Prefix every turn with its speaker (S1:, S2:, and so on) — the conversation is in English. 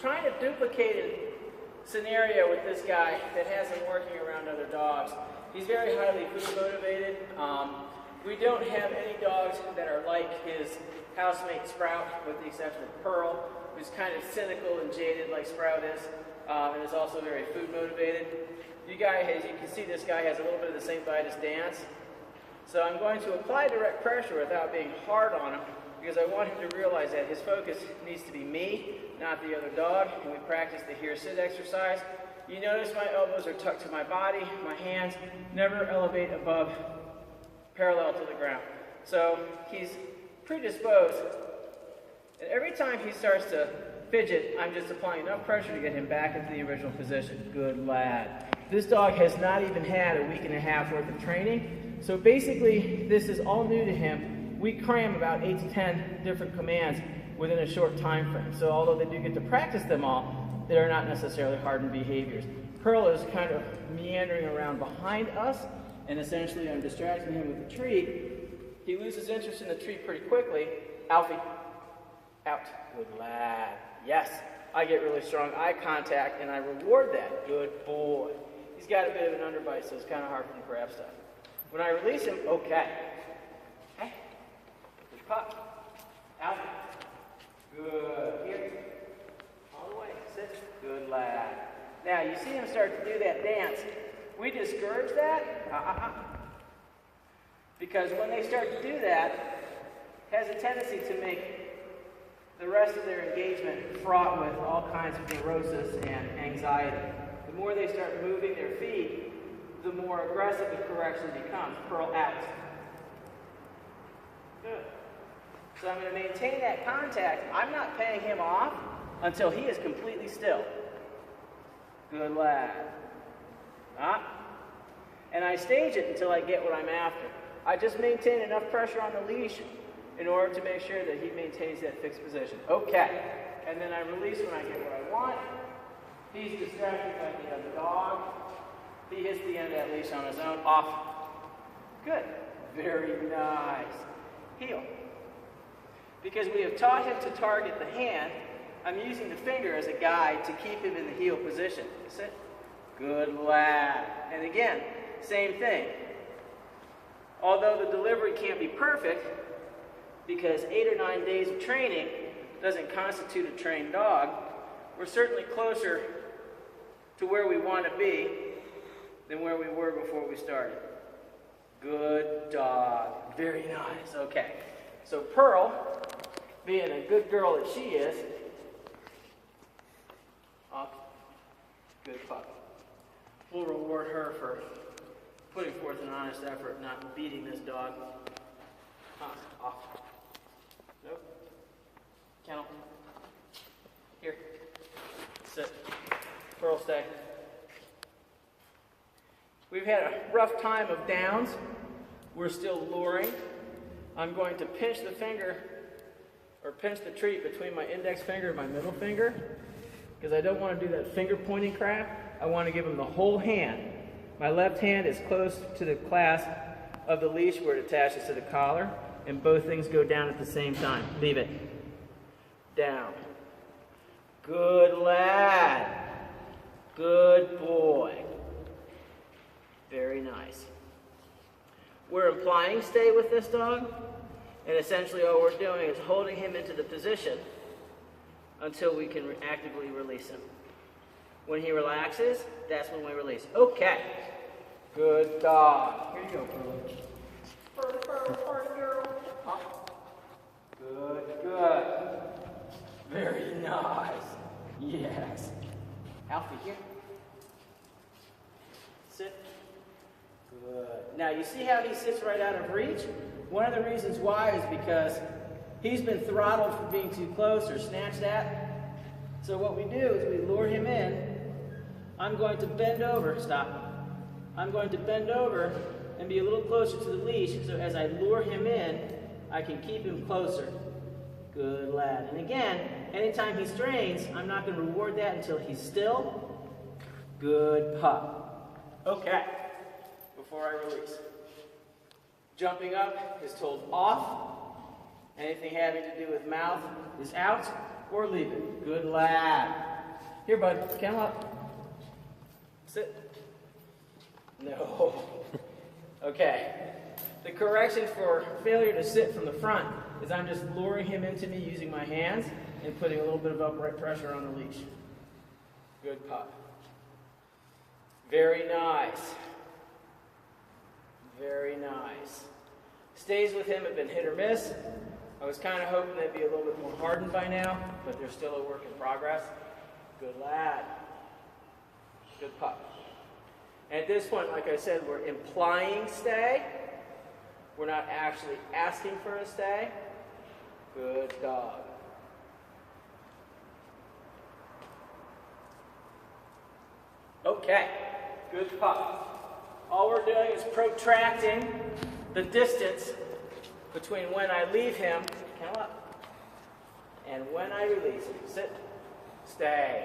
S1: trying to duplicate a scenario with this guy that has him working around other dogs. He's very highly food motivated. We don't have any dogs that are like his housemate Sprout, with the exception of Pearl, who's kind of cynical and jaded like Sprout is, and is also very food motivated. You guys, as you can see, this guy has a little bit of the same bite as Dance. So I'm going to apply direct pressure without being hard on him, because I want him to realize that his focus needs to be me, not the other dog. And we practice the here-sit exercise. You notice my elbows are tucked to my body. My hands never elevate above parallel to the ground. So he's predisposed. And every time he starts to fidget, I'm just applying enough pressure to get him back into the original position. Good lad. This dog has not even had a week and a half worth of training. So basically, this is all new to him. We cram about 8 to 10 different commands within a short time frame. So although they do get to practice them all, they are not necessarily hardened behaviors. Pearl is kind of meandering around behind us, and essentially I'm distracting him with the treat. He loses interest in the treat pretty quickly. Alfie, out. Good lad. Yes, I get really strong eye contact, and I reward that. Good boy. He's got a bit of an underbite, so it's kind of hard for him to grab stuff. When I release him, okay. Hey, good pup. Out. Good. Here. All the way. Sit. Good lad. Now, you see him start to do that dance. We discourage that. Because when they start to do that, it has a tendency to make the rest of their engagement fraught with all kinds of neurosis and anxiety. The more they start moving their feet, the more aggressive the correction becomes. Pearl out. Good. So I'm going to maintain that contact. I'm not paying him off until he is completely still. Good lad. And I stage it until I get what I'm after. I just maintain enough pressure on the leash in order to make sure that he maintains that fixed position. Okay. And then I release when I get what I want. He's distracted by the other dog. He hits the end of that leash on his own. Off. Good. Very nice. Heel. Because we have taught him to target the hand, I'm using the finger as a guide to keep him in the heel position. Sit. Good lad. And again, same thing. Although the delivery can't be perfect, because 8 or 9 days of training doesn't constitute a trained dog, we're certainly closer to where we want to be than where we were before we started. Good dog. Very nice. Okay. So Pearl, being a good girl that she is, good pup. We'll reward her for putting forth an honest effort, not beating this dog. Off. Nope. Kennel. Here. Sit. Pearl, stay. We've had a rough time of downs. We're still luring. I'm going to pinch the finger, or pinch the treat between my index finger and my middle finger, because I don't want to do that finger pointing crap. I want to give him the whole hand. My left hand is close to the clasp of the leash where it attaches to the collar, and both things go down at the same time. Leave it. Down. Good lad. Good boy. Very nice. We're implying stay with this dog, and essentially all we're doing is holding him into the position until we can actively release him. When he relaxes, that's when we release. Okay. Good dog. Here you go, Pearl. Good, good. Very nice. Yes. Alfie, here. Sit. Good. Now, you see how he sits right out of reach? One of the reasons why is because he's been throttled for being too close or snatched at. So what we do is we lure him in. I'm going to bend over. Stop. I'm going to bend over and be a little closer to the leash, so as I lure him in, I can keep him closer. Good lad. And again, anytime he strains, I'm not going to reward that until he's still. Good pup. Okay. Before I release. Jumping up is told off. Anything having to do with mouth is out, or leave it. Good lad. Here, bud. Kennel up. Sit. No. Okay. The correction for failure to sit from the front is I'm just luring him into me using my hands and putting a little bit of upright pressure on the leash. Good pup. Very nice. Very nice. Stays with him have been hit or miss. I was kind of hoping they'd be a little bit more hardened by now, but they're still a work in progress. Good lad. Good pup. And at this point, like I said, we're implying stay. We're not actually asking for a stay. Good dog. Okay, good pup. All we're doing is protracting the distance between when I leave him, kennel up, and when I release him. Sit, stay.